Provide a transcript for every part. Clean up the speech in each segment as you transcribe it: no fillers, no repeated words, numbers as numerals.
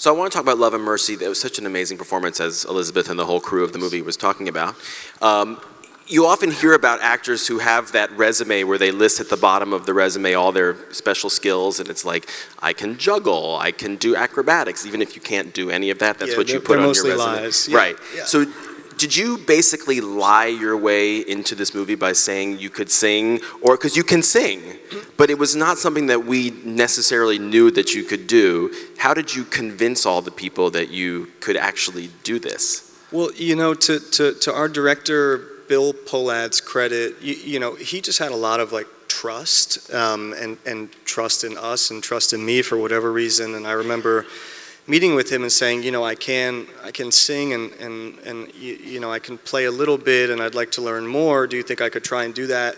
So I want to talk about Love and Mercy. That was such an amazing performance, as Elizabeth and the whole crew of the movie was talking about. You often hear about actors who have that resume where they list at the bottom of the resume all their special skills, and it's like, I can juggle, I can do acrobatics, even if you can't do any of that, that's what you put on your resume. Lies. Yeah. Right. Yeah. So did you basically lie your way into this movie by saying you could sing, or because you can sing, but it was not something that we necessarily knew that you could do? How did you convince all the people that you could actually do this? Well, you know, to our director, Bill Pollad's credit, you know, he just had a lot of like trust and trust in us and trust in me for whatever reason. And I remember meeting with him and saying, you know, I can sing and you know, I can play a little bit and I'd like to learn more. Do you think I could try and do that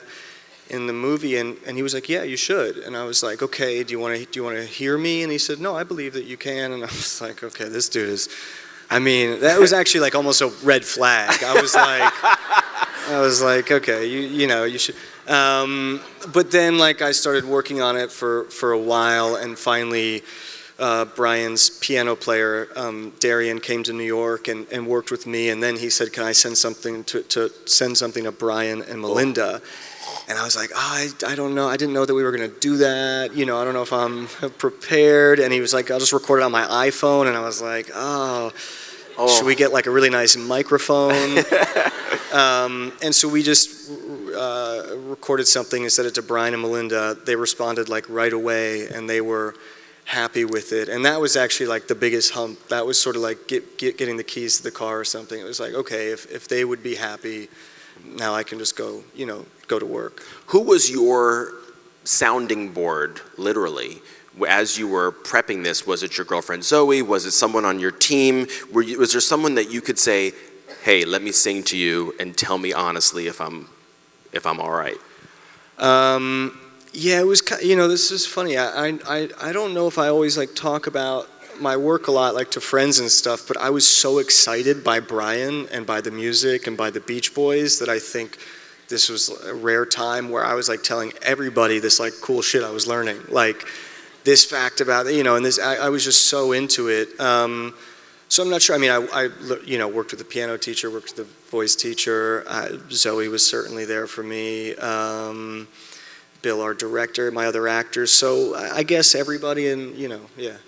in the movie? And he was like, yeah, you should. And I was like, okay, do you want to hear me? And he said, no, I believe that you can. And I was like, okay, this dude is, I mean, that was actually like almost a red flag. I was like, okay, you know, you should. But then like I started working on it for a while, and finally Brian's piano player, Darian, came to New York and worked with me, and then he said, can I send something to Brian and Melinda? And I was like, oh, I don't know. I didn't know that we were going to do that. You know, I don't know if I'm prepared. And he was like, I'll just record it on my iPhone. And I was like, oh. Should we get like a really nice microphone? And so we just recorded something and sent it to Brian and Melinda. They responded like right away, and they were happy with it. And that was actually like the biggest hump. That was sort of like getting the keys to the car or something. It was like, okay, if they would be happy, now I can just go, you know, go to work. Who was your sounding board, literally? As you were prepping this, was it your girlfriend Zoe? Was it someone on your team? Was there someone that you could say, hey, let me sing to you and tell me honestly if I'm all right? Yeah, it was, you know, this is funny. I don't know if I always like talk about my work a lot, like to friends and stuff, but I was so excited by Brian and by the music and by the Beach Boys that I think this was a rare time where I was like telling everybody this like cool shit I was learning. Like, this fact about, you know, and this, I was just so into it. So I'm not sure. I mean, I you know, worked with the piano teacher, worked with the voice teacher. Zoe was certainly there for me. Bill, our director, my other actors. So I guess everybody, and you know, yeah.